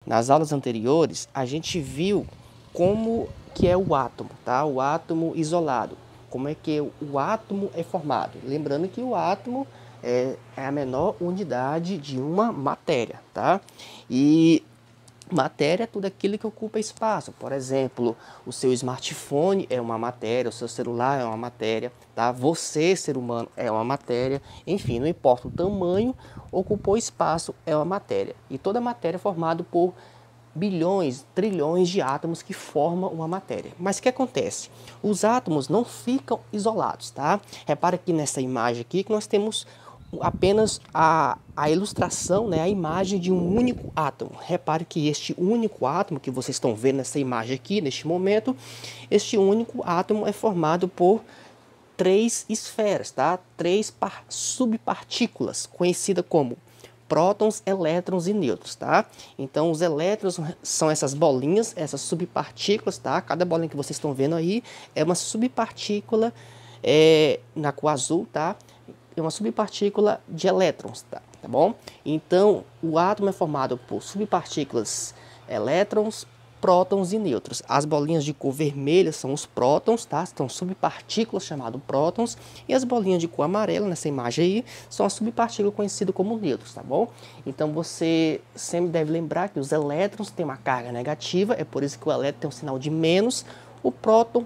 Nas aulas anteriores, a gente viu como que é o átomo, tá? O átomo isolado. Como é que o átomo é formado. Lembrando que o átomo é a menor unidade de uma matéria, tá? E matéria é tudo aquilo que ocupa espaço. Por exemplo, o seu smartphone é uma matéria, o seu celular é uma matéria, tá? Você, ser humano, é uma matéria. Enfim, não importa o tamanho, ocupou espaço, é uma matéria. E toda matéria é formada por bilhões, trilhões de átomos que formam uma matéria. Mas o que acontece? Os átomos não ficam isolados, tá? Repara aqui nessa imagem aqui que nós temos apenas a ilustração, né, a imagem de um único átomo. Repare que este único átomo que vocês estão vendo nessa imagem aqui, neste momento, este único átomo é formado por três esferas, tá? Três subpartículas, conhecidas como prótons, elétrons e nêutrons, tá? Então, os elétrons são essas bolinhas, essas subpartículas, tá? Cada bolinha que vocês estão vendo aí é uma subpartícula na cor azul, tá? É uma subpartícula de elétrons, tá bom? Então, o átomo é formado por subpartículas elétrons, prótons e nêutrons. As bolinhas de cor vermelha são os prótons, tá? São subpartículas chamadas prótons. E as bolinhas de cor amarela, nessa imagem aí, são as subpartículas conhecidas como nêutrons, tá bom? Então, você sempre deve lembrar que os elétrons têm uma carga negativa, é por isso que o elétron tem um sinal de menos. O próton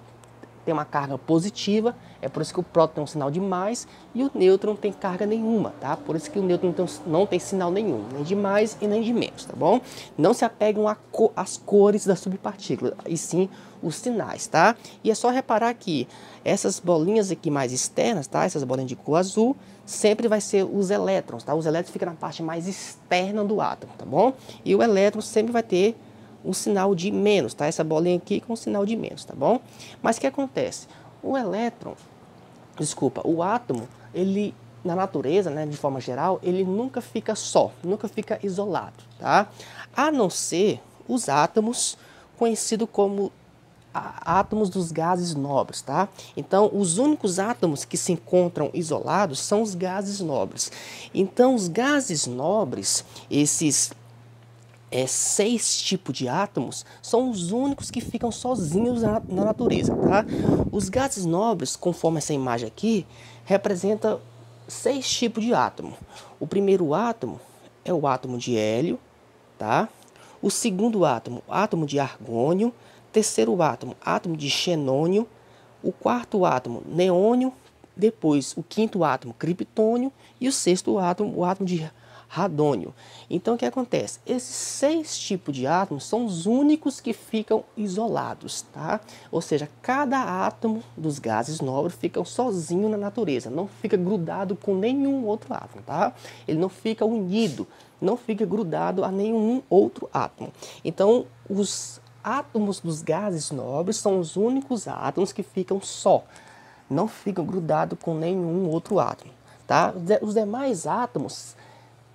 tem uma carga positiva, é por isso que o próton tem um sinal de mais, e o nêutron não tem carga nenhuma, tá? Por isso que o nêutron não tem sinal nenhum, nem de mais e nem de menos, tá bom? Não se apegam às cores da subpartícula, e sim os sinais, tá? E é só reparar que essas bolinhas aqui mais externas, tá? Essas bolinhas de cor azul, sempre vai ser os elétrons, tá? Os elétrons ficam na parte mais externa do átomo, tá bom? E o elétron sempre vai ter um sinal de menos, tá? Essa bolinha aqui com um sinal de menos, tá bom? Mas o que acontece? O átomo, ele na natureza, né, de forma geral, ele nunca fica só, nunca fica isolado, tá? A não ser os átomos conhecidos como átomos dos gases nobres, tá? Então, os únicos átomos que se encontram isolados são os gases nobres. Então, os gases nobres, esses 6 tipos de átomos, são os únicos que ficam sozinhos na natureza, tá? Os gases nobres, conforme essa imagem aqui, representa 6 tipos de átomo. O primeiro átomo é o átomo de hélio, tá? O segundo átomo de argônio. Terceiro átomo de xenônio. O quarto átomo, neônio. Depois, o quinto átomo, criptônio. E o sexto átomo, o átomo de radônio. Então, o que acontece? Esses 6 tipos de átomos são os únicos que ficam isolados, tá? Ou seja, cada átomo dos gases nobres fica sozinho na natureza, não fica grudado com nenhum outro átomo, tá? Ele não fica unido, não fica grudado a nenhum outro átomo. Então, os átomos dos gases nobres são os únicos átomos que ficam só, não ficam grudados com nenhum outro átomo, tá? Os demais átomos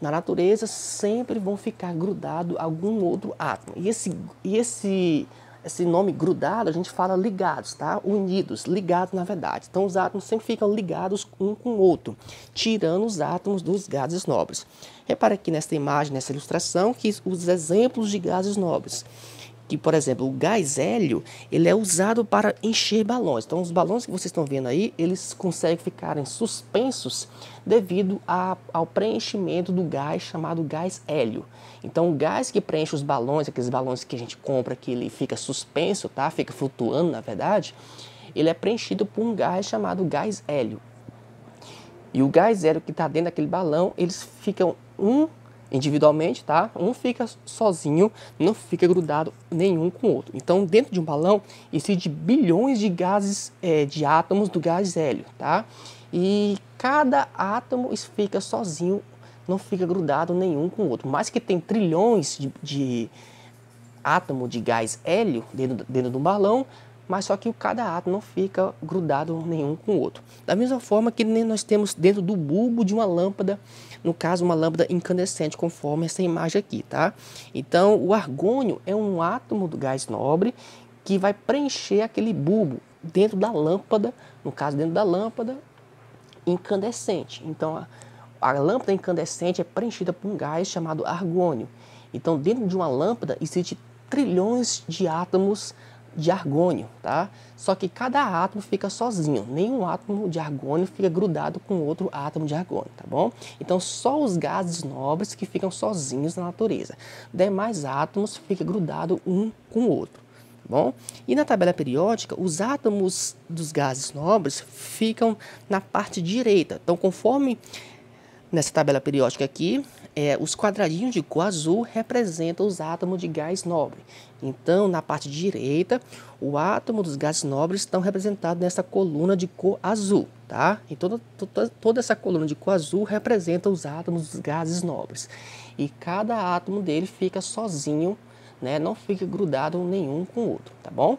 na natureza sempre vão ficar grudado a algum outro átomo. E esse nome grudado a gente fala ligados, tá? Unidos, ligados na verdade. Então os átomos sempre ficam ligados um com o outro, tirando os átomos dos gases nobres. Repara aqui nessa imagem, nessa ilustração, que os exemplos de gases nobres. Que, por exemplo, o gás hélio, ele é usado para encher balões. Então, os balões que vocês estão vendo aí, eles conseguem ficarem suspensos devido ao preenchimento do gás chamado gás hélio. Então, o gás que preenche os balões, aqueles balões que a gente compra, que ele fica suspenso, tá? Fica flutuando, na verdade, ele é preenchido por um gás chamado gás hélio. E o gás hélio que está dentro daquele balão, eles ficam individualmente, tá? Um fica sozinho, não fica grudado nenhum com o outro. Então, dentro de um balão, existem bilhões de gases, de átomos do gás hélio, tá? E cada átomo fica sozinho, não fica grudado nenhum com o outro. Mas que tem trilhões de átomos de gás hélio dentro do balão, mas só que cada átomo não fica grudado nenhum com o outro. Da mesma forma que nós temos dentro do bulbo de uma lâmpada, no caso uma lâmpada incandescente, conforme essa imagem aqui, tá? Então o argônio é um átomo do gás nobre que vai preencher aquele bulbo dentro da lâmpada, no caso dentro da lâmpada incandescente. Então a lâmpada incandescente é preenchida por um gás chamado argônio. Então, dentro de uma lâmpada existe trilhões de átomos de argônio, tá? Só que cada átomo fica sozinho, nenhum átomo de argônio fica grudado com outro átomo de argônio, tá bom? Então só os gases nobres que ficam sozinhos na natureza. Demais átomos ficam grudados um com o outro, tá bom? E na tabela periódica, os átomos dos gases nobres ficam na parte direita. Então, conforme nessa tabela periódica aqui, os quadradinhos de cor azul representam os átomos de gás nobre. Então, na parte direita, o átomo dos gases nobres estão representados nessa coluna de cor azul, tá? E toda essa coluna de cor azul representa os átomos dos gases nobres. E cada átomo dele fica sozinho, né? Não fica grudado nenhum com o outro, tá bom?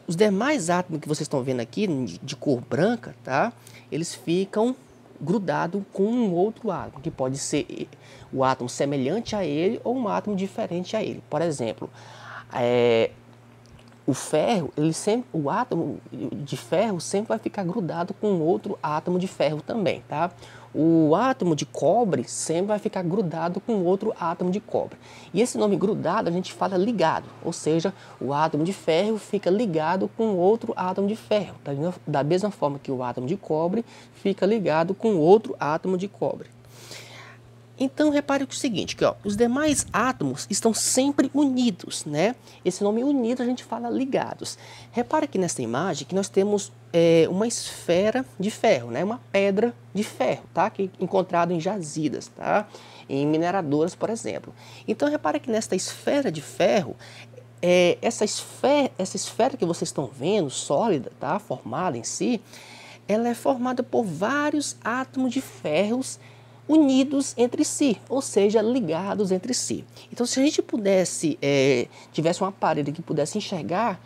Os demais átomos que vocês estão vendo aqui, de cor branca, tá? Eles ficam grudado com um outro átomo, que pode ser o átomo semelhante a ele ou um átomo diferente a ele. Por exemplo, o ferro, o átomo de ferro sempre vai ficar grudado com outro átomo de ferro também, tá? O átomo de cobre sempre vai ficar grudado com outro átomo de cobre. E esse nome grudado a gente fala ligado, ou seja, o átomo de ferro fica ligado com outro átomo de ferro, da mesma forma que o átomo de cobre fica ligado com outro átomo de cobre. Então, repare o seguinte, que, os demais átomos estão sempre unidos, né? Esse nome unido a gente fala ligados. Repare aqui nessa imagem que nós temos uma esfera de ferro, né? Uma pedra de ferro, tá? Que é encontrado em jazidas, tá? Em mineradoras, por exemplo. Então, repare que nesta esfera de ferro, essa esfera que vocês estão vendo, sólida, tá? Formada em si, ela é formada por vários átomos de ferros unidos entre si, ou seja, ligados entre si. Então, se a gente tivesse um aparelho que pudesse enxergar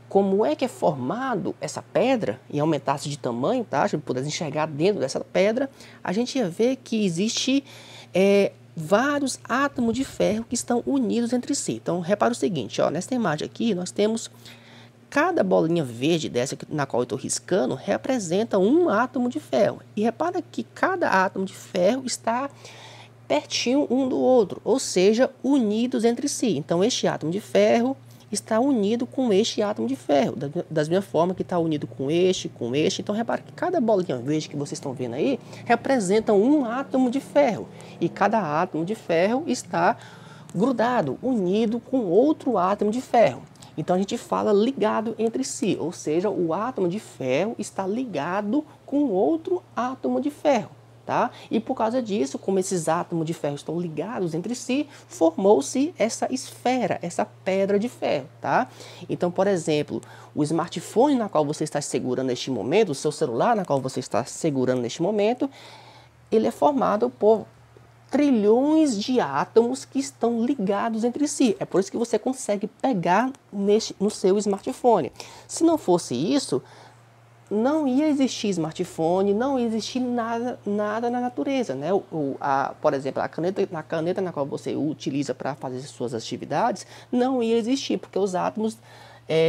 como é que é formado essa pedra e aumentasse de tamanho, tá? Se a gente pudesse enxergar dentro dessa pedra, a gente ia ver que existe vários átomos de ferro que estão unidos entre si. Então, repara o seguinte, nessa imagem aqui, nós temos cada bolinha verde dessa na qual eu estou riscando representa um átomo de ferro. E repara que cada átomo de ferro está pertinho um do outro, ou seja, unidos entre si. Então, este átomo de ferro está unido com este átomo de ferro, da mesma forma que está unido com este. Então, repara que cada bolinha verde que vocês estão vendo aí representa um átomo de ferro. E cada átomo de ferro está grudado, unido com outro átomo de ferro. Então, a gente fala ligado entre si, ou seja, o átomo de ferro está ligado com outro átomo de ferro, tá? E por causa disso, como esses átomos de ferro estão ligados entre si, formou-se essa esfera, essa pedra de ferro, tá? Então, por exemplo, o smartphone na qual você está segurando neste momento, o seu celular na qual você está segurando neste momento, ele é formado por trilhões de átomos que estão ligados entre si. É por isso que você consegue pegar no seu smartphone. Se não fosse isso, não ia existir smartphone, não ia existir nada na natureza, né? Por exemplo, a caneta na qual você utiliza para fazer suas atividades não ia existir, porque os átomos,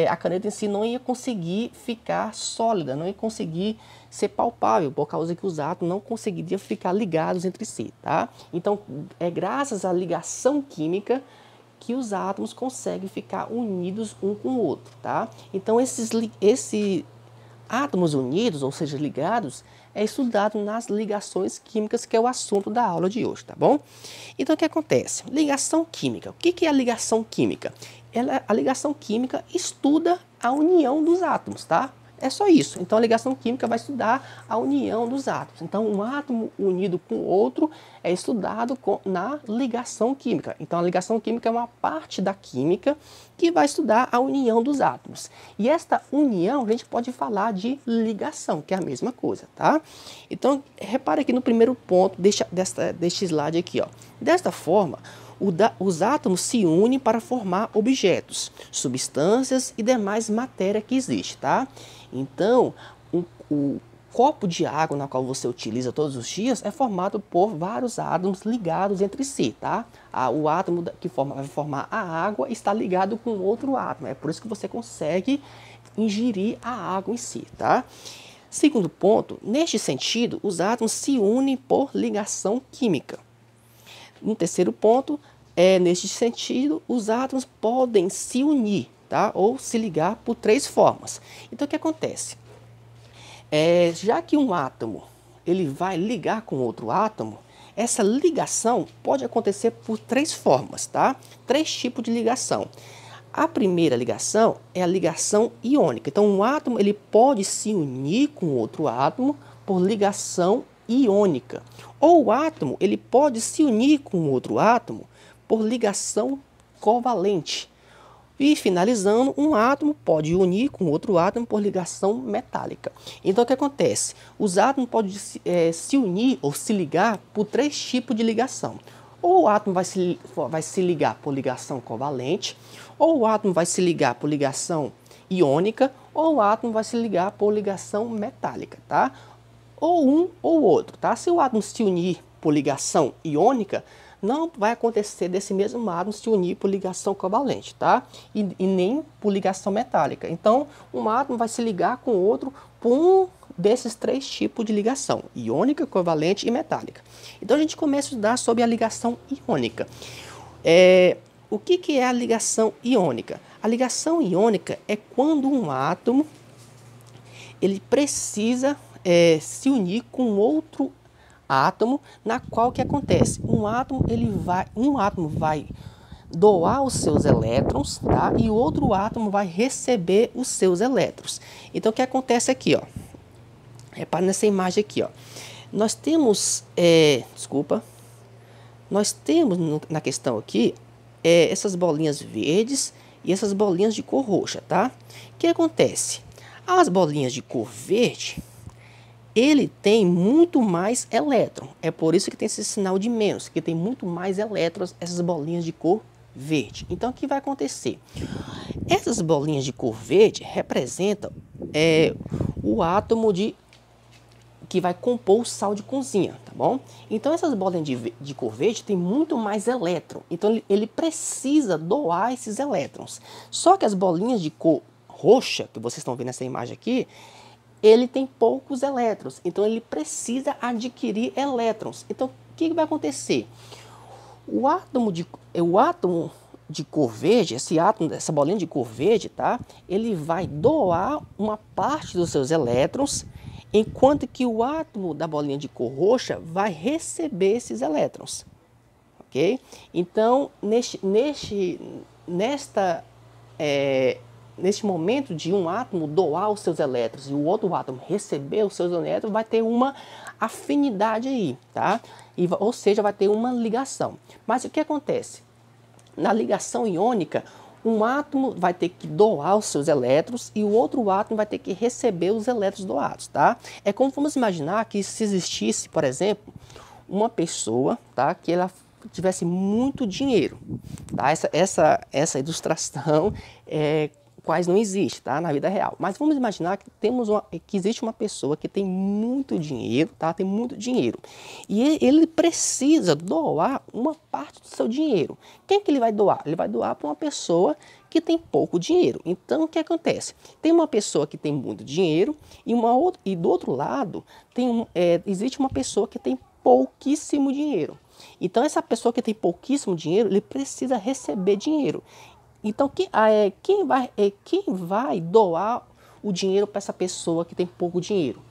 a caneta em si não ia conseguir ficar sólida, não ia conseguir ser palpável, por causa que os átomos não conseguiriam ficar ligados entre si, tá? Então, é graças à ligação química que os átomos conseguem ficar unidos um com o outro, tá? Então, esses átomos unidos, ou seja, ligados, é estudado nas ligações químicas, que é o assunto da aula de hoje, tá bom? Então, o que acontece? Ligação química. O que é a ligação química? A ligação química estuda a união dos átomos, tá? É só isso. Então, a ligação química vai estudar a união dos átomos. Então, um átomo unido com outro é estudado na ligação química. Então, a ligação química é uma parte da química que vai estudar a união dos átomos. E esta união, a gente pode falar de ligação, que é a mesma coisa, tá? Então, repare aqui no primeiro ponto deste slide aqui, ó. Desta forma, os átomos se unem para formar objetos, substâncias e demais matéria que existe, tá? Então, o copo de água na qual você utiliza todos os dias é formado por vários átomos ligados entre si, tá? O átomo que vai formar a água está ligado com outro átomo, é por isso que você consegue ingerir a água em si, tá? Segundo ponto, neste sentido, os átomos se unem por ligação química. No terceiro ponto, Neste sentido, os átomos podem se unir, tá? Ou se ligar por três formas. Então, o que acontece? Já que um átomo ele vai ligar com outro átomo, essa ligação pode acontecer por três formas, tá? Três tipos de ligação. A primeira ligação é a ligação iônica. Então, um átomo ele pode se unir com outro átomo por ligação iônica. Ou o átomo ele pode se unir com outro átomo por ligação covalente. E finalizando, um átomo pode unir com outro átomo por ligação metálica. Então, o que acontece? Os átomos podem se unir ou se ligar por três tipos de ligação. Ou o átomo vai se ligar por ligação covalente, ou o átomo vai se ligar por ligação iônica, ou o átomo vai se ligar por ligação metálica, tá? Ou um ou outro, tá? Se o átomo se unir por ligação iônica, não vai acontecer desse mesmo átomo se unir por ligação covalente, tá? E nem por ligação metálica. Então, um átomo vai se ligar com o outro por um desses três tipos de ligação: iônica, covalente e metálica. Então, a gente começa a estudar sobre a ligação iônica. O que é a ligação iônica? A ligação iônica é quando um átomo ele precisa se unir com outro átomo, na qual que acontece? Um átomo vai doar os seus elétrons, tá? E o outro átomo vai receber os seus elétrons. Então, o que acontece aqui, ó? Repare nessa imagem aqui, ó. Nós temos, na questão aqui, essas bolinhas verdes e essas bolinhas de cor roxa, tá? O que acontece? As bolinhas de cor verde, ele tem muito mais elétron. É por isso que tem esse sinal de menos, que tem muito mais elétrons, essas bolinhas de cor verde. Então, o que vai acontecer? Essas bolinhas de cor verde representam o átomo que vai compor o sal de cozinha, tá bom? Então, essas bolinhas de cor verde tem muito mais elétron. Então, ele precisa doar esses elétrons. Só que as bolinhas de cor roxa, que vocês estão vendo nessa imagem aqui, ele tem poucos elétrons, então ele precisa adquirir elétrons. Então, o que vai acontecer? O átomo de cor verde, essa bolinha de cor verde, tá? Ele vai doar uma parte dos seus elétrons, enquanto que o átomo da bolinha de cor roxa vai receber esses elétrons. Ok? Então, neste momento de um átomo doar os seus elétrons e o outro átomo receber os seus elétrons, vai ter uma afinidade aí, tá? Ou seja, vai ter uma ligação. Mas o que acontece? Na ligação iônica, um átomo vai ter que doar os seus elétrons e o outro átomo vai ter que receber os elétrons doados, tá? É como vamos imaginar que se existisse, por exemplo, uma pessoa, tá? Que ela tivesse muito dinheiro, tá? Essa ilustração quase não existe, tá? Na vida real. Mas vamos imaginar que existe uma pessoa que tem muito dinheiro, tá? Tem muito dinheiro. E ele precisa doar uma parte do seu dinheiro. Quem que ele vai doar? Ele vai doar para uma pessoa que tem pouco dinheiro. Então, o que acontece? Tem uma pessoa que tem muito dinheiro e do outro lado existe uma pessoa que tem pouquíssimo dinheiro. Então, essa pessoa que tem pouquíssimo dinheiro, ele precisa receber dinheiro. Então, quem vai doar o dinheiro para essa pessoa que tem pouco dinheiro?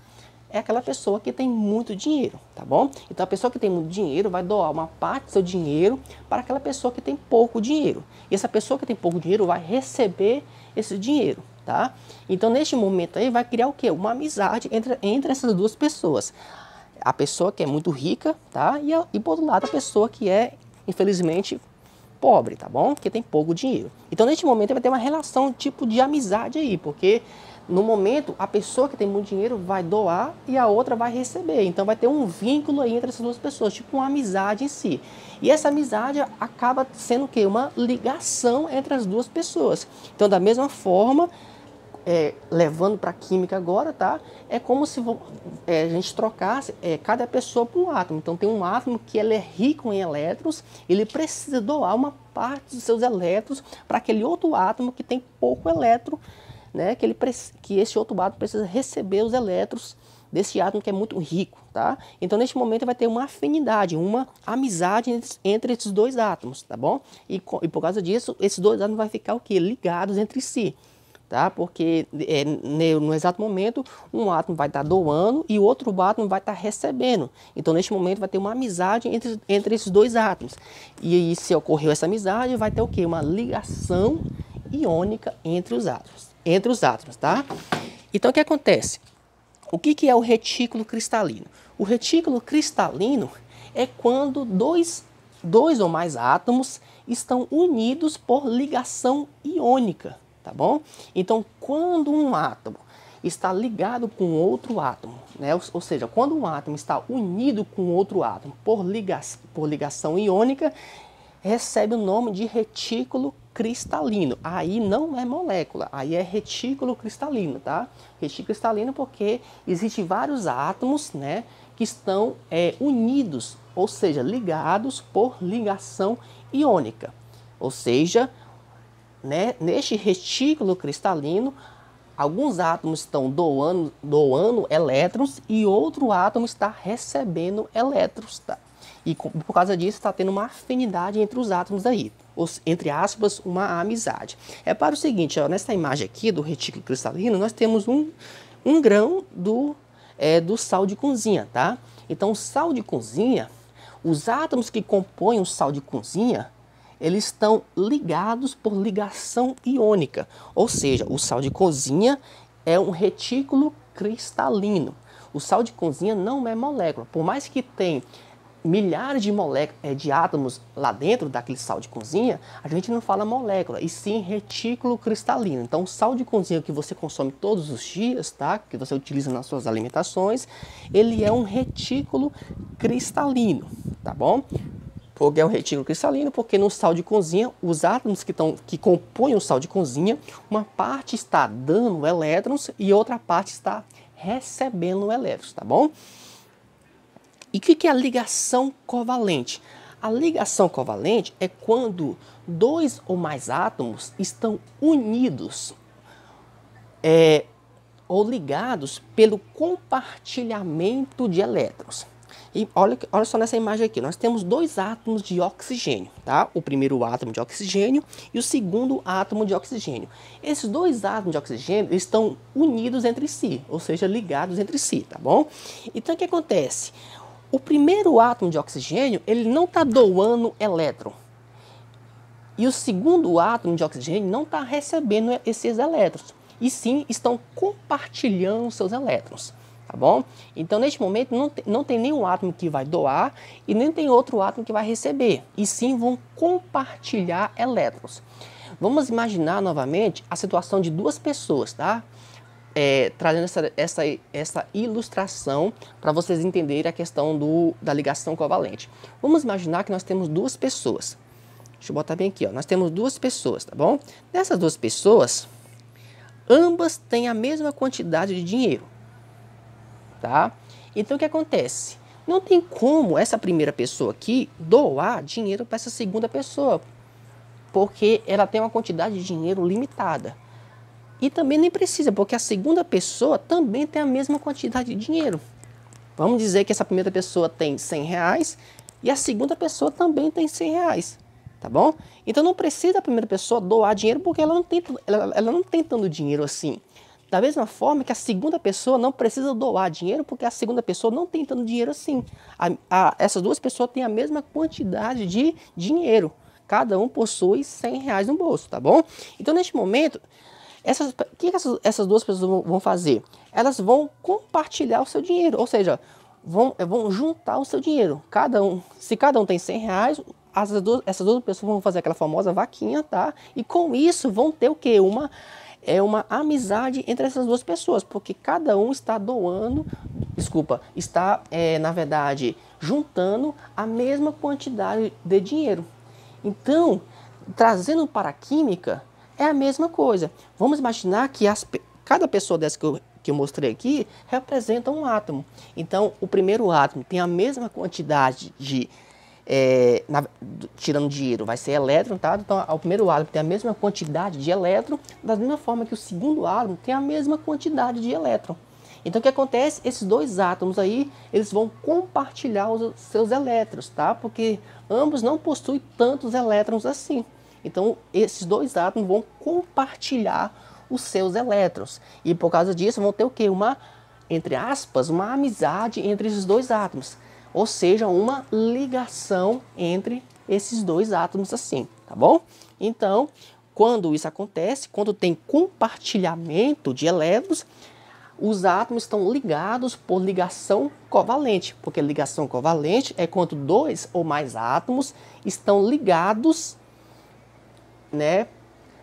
É aquela pessoa que tem muito dinheiro, tá bom? Então, a pessoa que tem muito dinheiro vai doar uma parte do seu dinheiro para aquela pessoa que tem pouco dinheiro. E essa pessoa que tem pouco dinheiro vai receber esse dinheiro, tá? Então, neste momento aí, vai criar o quê? Uma amizade entre essas duas pessoas. A pessoa que é muito rica, tá? E por outro lado, a pessoa que é, infelizmente, pobre, tá bom? Que tem pouco dinheiro. Então, neste momento, vai ter uma relação tipo de amizade aí, porque no momento, a pessoa que tem muito dinheiro vai doar e a outra vai receber. Então, vai ter um vínculo aí entre essas duas pessoas, tipo uma amizade em si. E essa amizade acaba sendo o quê? Uma ligação entre as duas pessoas. Então, da mesma forma, levando para a química agora, tá? É como se a gente trocasse cada pessoa por um átomo. Então, tem um átomo que ele é rico em elétrons, ele precisa doar uma parte dos seus elétrons para aquele outro átomo que tem pouco elétron, né? Que esse outro átomo precisa receber os elétrons desse átomo que é muito rico, tá? Então, neste momento, vai ter uma afinidade, uma amizade entre esses dois átomos, tá bom? E por causa disso, esses dois átomos vão ficar o quê? Ligados entre si, tá? Porque no exato momento, um átomo vai estar doando e o outro átomo vai estar recebendo. Então, neste momento, vai ter uma amizade entre esses dois átomos. E aí, se ocorreu essa amizade, vai ter o quê? Uma ligação iônica entre os átomos, tá? Então, o que acontece? O que é o retículo cristalino? O retículo cristalino é quando dois ou mais átomos estão unidos por ligação iônica, tá bom? Então, quando um átomo está ligado com outro átomo, né? Ou seja, quando um átomo está unido com outro átomo por ligação iônica, recebe o nome de retículo cristalino. Aí não é molécula, aí é retículo cristalino, tá? Retículo cristalino porque existem vários átomos, né, que estão unidos, ou seja, ligados por ligação iônica. Ou seja, né, neste retículo cristalino, alguns átomos estão doando elétrons e outro átomo está recebendo elétrons, tá? E por causa disso está tendo uma afinidade entre os átomos aí, entre aspas, uma amizade. É para o seguinte, ó, nessa imagem aqui do retículo cristalino, nós temos um grão do sal de cozinha, tá? Então, o sal de cozinha, os átomos que compõem o sal de cozinha, eles estão ligados por ligação iônica. Ou seja, o sal de cozinha é um retículo cristalino. O sal de cozinha não é molécula. Por mais que tenha milhares de átomos lá dentro daquele sal de cozinha, a gente não fala molécula, e sim retículo cristalino. Então, o sal de cozinha que você consome todos os dias, tá? Que você utiliza nas suas alimentações, ele é um retículo cristalino, tá bom? Porque é um retículo cristalino, porque no sal de cozinha, os átomos que compõem o sal de cozinha, uma parte está dando elétrons e outra parte está recebendo elétrons, tá bom? E o que é a ligação covalente? A ligação covalente é quando dois ou mais átomos estão unidos ou ligados pelo compartilhamento de elétrons. E olha só nessa imagem aqui, nós temos dois átomos de oxigênio, tá? O primeiro átomo de oxigênio e o segundo átomo de oxigênio. Esses dois átomos de oxigênio estão unidos entre si, ou seja, ligados entre si, tá bom? Então, o que acontece? O primeiro átomo de oxigênio, ele não está doando elétron. E o segundo átomo de oxigênio não está recebendo esses elétrons. E sim, estão compartilhando seus elétrons. Tá bom? Então, neste momento, não tem nenhum átomo que vai doar e nem tem outro átomo que vai receber. E sim, vão compartilhar elétrons. Vamos imaginar novamente a situação de duas pessoas, tá? Trazendo essa ilustração para vocês entenderem a questão da ligação covalente. Vamos imaginar que nós temos duas pessoas. Deixa eu botar bem aqui, ó. Nós temos duas pessoas, tá bom? Dessas duas pessoas, ambas têm a mesma quantidade de dinheiro. Tá? Então, o que acontece? Não tem como essa primeira pessoa aqui doar dinheiro para essa segunda pessoa, porque ela tem uma quantidade de dinheiro limitada. E também nem precisa, porque a segunda pessoa também tem a mesma quantidade de dinheiro. Vamos dizer que essa primeira pessoa tem 100 reais e a segunda pessoa também tem 100 reais. Tá bom? Então, não precisa a primeira pessoa doar dinheiro, porque ela não tem tanto dinheiro assim. Da mesma forma que a segunda pessoa não precisa doar dinheiro, porque a segunda pessoa não tem tanto dinheiro assim. Essas duas pessoas têm a mesma quantidade de dinheiro. Cada um possui 100 reais no bolso, tá bom? Então, neste momento, o que essas duas pessoas vão fazer? Elas vão compartilhar o seu dinheiro, ou seja, vão juntar o seu dinheiro. Se cada um tem 100 reais, essas duas pessoas vão fazer aquela famosa vaquinha, tá? E com isso vão ter o quê? Uma amizade entre essas duas pessoas, porque cada um está na verdade, juntando a mesma quantidade de dinheiro. Então, trazendo para a química, é a mesma coisa. Vamos imaginar que cada pessoa dessa que eu mostrei aqui representa um átomo. Então, o primeiro átomo tem a mesma quantidade de tirando dinheiro, vai ser elétron, tá? Então, o primeiro átomo tem a mesma quantidade de elétron, da mesma forma que o segundo átomo tem a mesma quantidade de elétron. Então o que acontece? Esses dois átomos aí, eles vão compartilhar os seus elétrons, tá? Porque ambos não possuem tantos elétrons assim. Então esses dois átomos vão compartilhar os seus elétrons. E por causa disso vão ter o quê? Uma, entre aspas, uma amizade entre esses dois átomos. Ou seja, uma ligação entre esses dois átomos assim, tá bom? Então, quando isso acontece, quando tem compartilhamento de elétrons, os átomos estão ligados por ligação covalente, porque ligação covalente é quando dois ou mais átomos estão ligados, né,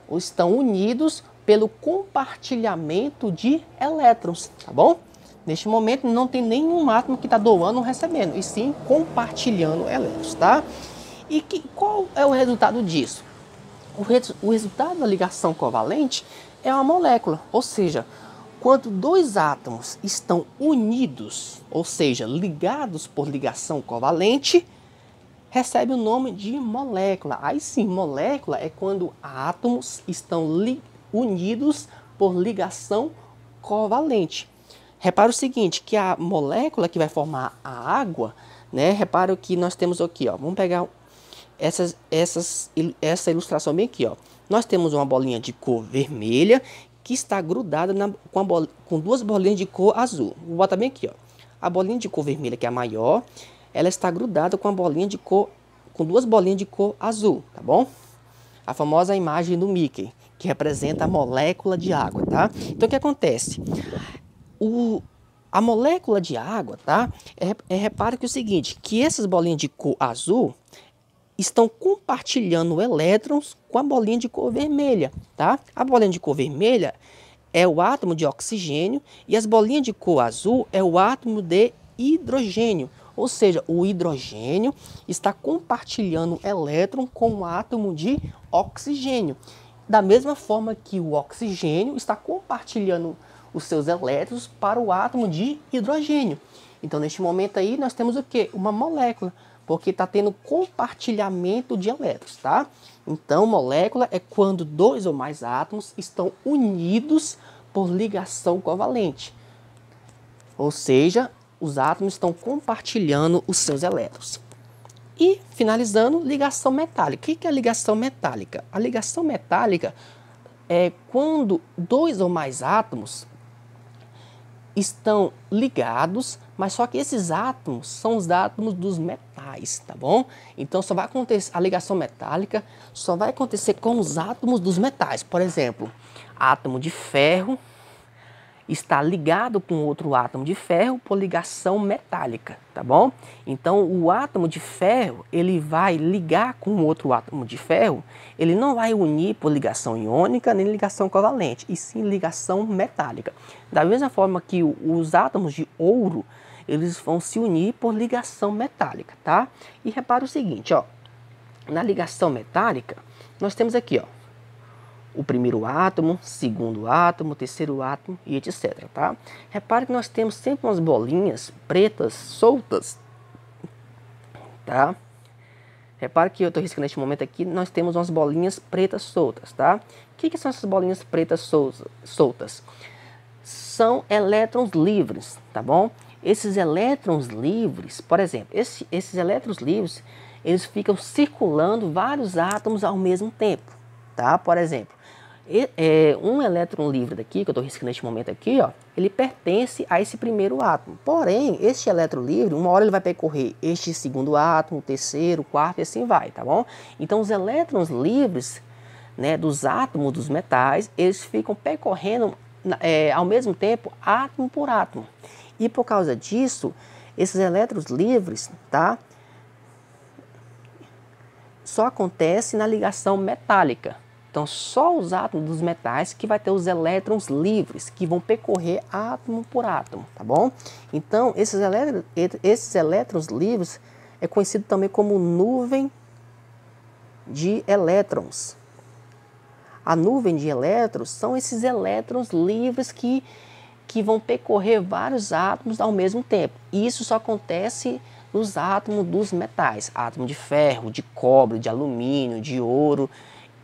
ou estão unidos pelo compartilhamento de elétrons, tá bom? Neste momento não tem nenhum átomo que está doando ou recebendo, e sim compartilhando elétrons, tá? E qual é o resultado disso? O resultado da ligação covalente é uma molécula, ou seja, quando dois átomos estão unidos, ou seja, ligados por ligação covalente, recebe o nome de molécula. Aí sim, molécula é quando átomos estão unidos por ligação covalente. Repara o seguinte, que a molécula que vai formar a água, né? Repara que nós temos aqui, ó. Vamos pegar essa ilustração bem aqui, ó. Nós temos uma bolinha de cor vermelha que está grudada com duas bolinhas de cor azul. Vou botar bem aqui, ó. A bolinha de cor vermelha, que é a maior, ela está grudada com duas bolinhas de cor azul, tá bom? A famosa imagem do Mickey, que representa a molécula de água, tá? Então o que acontece? A molécula de água, tá? Repare que é o seguinte, que essas bolinhas de cor azul estão compartilhando elétrons com a bolinha de cor vermelha, tá? A bolinha de cor vermelha é o átomo de oxigênio e as bolinhas de cor azul é o átomo de hidrogênio. Ou seja, o hidrogênio está compartilhando elétron com o átomo de oxigênio. Da mesma forma que o oxigênio está compartilhando os seus elétrons para o átomo de hidrogênio. Então, neste momento aí, nós temos o quê? Uma molécula, porque está tendo compartilhamento de elétrons, tá? Então, molécula é quando dois ou mais átomos estão unidos por ligação covalente. Ou seja, os átomos estão compartilhando os seus elétrons. E, finalizando, ligação metálica. O que é a ligação metálica? A ligação metálica é quando dois ou mais átomos estão ligados, mas só que esses átomos são os átomos dos metais, tá bom? Então só vai acontecer, a ligação metálica só vai acontecer com os átomos dos metais. Por exemplo, átomo de ferro está ligado com outro átomo de ferro por ligação metálica, tá bom? Então o átomo de ferro, ele vai ligar com outro átomo de ferro, ele não vai unir por ligação iônica nem ligação covalente, e sim ligação metálica. Da mesma forma que os átomos de ouro, eles vão se unir por ligação metálica, tá? E repara o seguinte, ó, na ligação metálica, nós temos aqui, ó, o primeiro átomo, segundo átomo, terceiro átomo e etc, tá? Repare que nós temos sempre umas bolinhas pretas soltas, tá? Repare que eu estou riscando neste momento aqui, nós temos umas bolinhas pretas soltas, tá? O que são essas bolinhas pretas soltas? São elétrons livres, tá bom? Esses elétrons livres, por exemplo, esses elétrons livres, eles ficam circulando vários átomos ao mesmo tempo, tá? Por exemplo, um elétron livre daqui, que eu estou riscando neste momento aqui, ó, ele pertence a esse primeiro átomo. Porém, este elétron livre, uma hora ele vai percorrer este segundo átomo, terceiro, quarto e assim vai, tá bom? Então, os elétrons livres, né, dos átomos dos metais, eles ficam percorrendo ao mesmo tempo átomo por átomo. E por causa disso, esses elétrons livres, tá, só acontece na ligação metálica. Então, só os átomos dos metais que vai ter os elétrons livres, que vão percorrer átomo por átomo, tá bom? Então, esses elétrons livres é conhecido também como nuvem de elétrons. A nuvem de elétrons são esses elétrons livres que vão percorrer vários átomos ao mesmo tempo. E isso só acontece nos átomos dos metais, átomo de ferro, de cobre, de alumínio, de ouro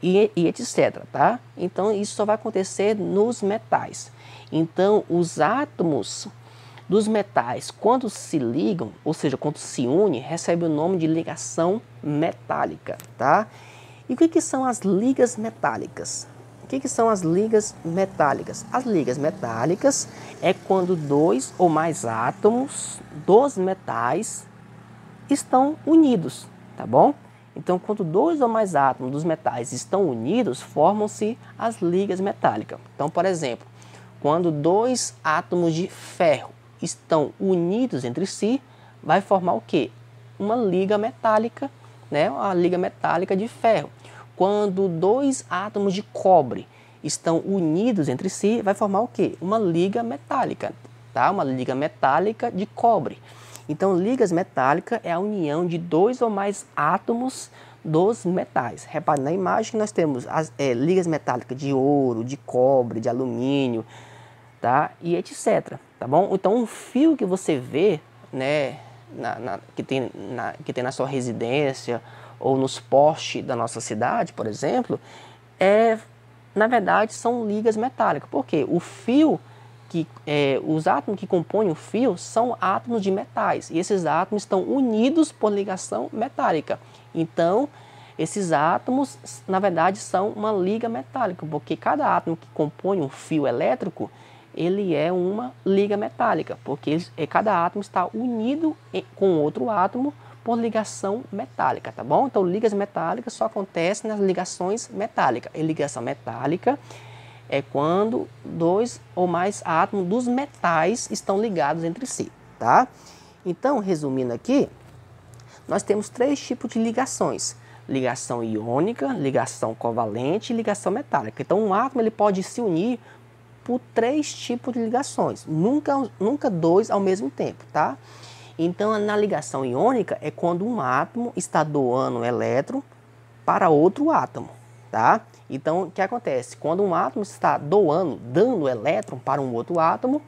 e etc, tá? Então, isso só vai acontecer nos metais. Então, os átomos dos metais, quando se ligam, ou seja, quando se unem, recebe o nome de ligação metálica, tá? E o que são as ligas metálicas? O que são as ligas metálicas? As ligas metálicas é quando dois ou mais átomos dos metais estão unidos, tá bom? Então, quando dois ou mais átomos dos metais estão unidos, formam-se as ligas metálicas. Então, por exemplo, quando dois átomos de ferro estão unidos entre si, vai formar o quê? Uma liga metálica, né? Uma liga metálica de ferro. Quando dois átomos de cobre estão unidos entre si, vai formar o quê? Uma liga metálica, tá? Uma liga metálica de cobre. Então, ligas metálicas é a união de dois ou mais átomos dos metais. Repare na imagem que nós temos as ligas metálicas de ouro, de cobre, de alumínio, tá? E etc, tá bom? Então, um fio que você vê, né, que tem na sua residência ou nos postes da nossa cidade, por exemplo, na verdade, são ligas metálicas. Por quê? O fio os átomos que compõem o fio são átomos de metais, e esses átomos estão unidos por ligação metálica. Então, esses átomos, na verdade, são uma liga metálica, porque cada átomo que compõe um fio elétrico, ele é uma liga metálica, porque cada átomo está unido com outro átomo por ligação metálica, tá bom? Então, ligas metálicas só acontecem nas ligações metálicas. E ligação metálica é quando dois ou mais átomos dos metais estão ligados entre si, tá? Então, resumindo aqui, nós temos três tipos de ligações: ligação iônica, ligação covalente e ligação metálica. Então, um átomo ele pode se unir por três tipos de ligações, nunca dois ao mesmo tempo, tá? Então, na ligação iônica é quando um átomo está doando um elétron para outro átomo, tá? Então, o que acontece? Quando um átomo está dando elétron para um outro átomo,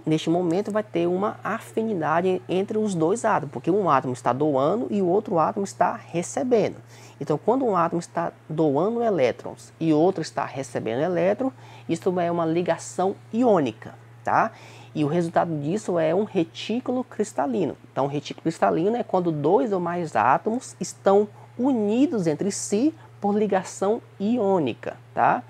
neste momento vai ter uma afinidade entre os dois átomos, porque um átomo está doando e o outro átomo está recebendo. Então, quando um átomo está doando elétrons e outro está recebendo elétron, isso é uma ligação iônica, tá? E o resultado disso é um retículo cristalino. Então, o retículo cristalino é quando dois ou mais átomos estão unidos entre si por ligação iônica, tá?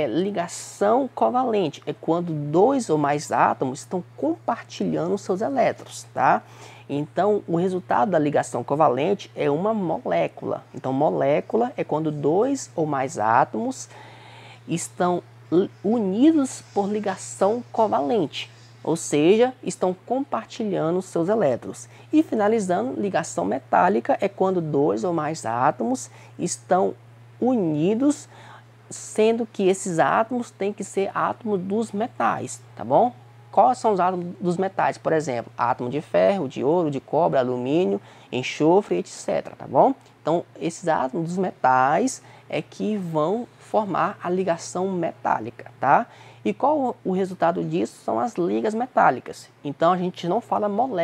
Ligação covalente é quando dois ou mais átomos estão compartilhando seus elétrons, tá? Então, o resultado da ligação covalente é uma molécula. Então, molécula é quando dois ou mais átomos estão unidos por ligação covalente, ou seja, estão compartilhando seus elétrons. E finalizando, ligação metálica é quando dois ou mais átomos estão unidos, sendo que esses átomos têm que ser átomos dos metais, tá bom? Quais são os átomos dos metais? Por exemplo, átomo de ferro, de ouro, de cobre, alumínio, enxofre, etc, tá bom? Então, esses átomos dos metais é que vão formar a ligação metálica, tá? E qual o resultado disso? São as ligas metálicas. Então, a gente não fala molécula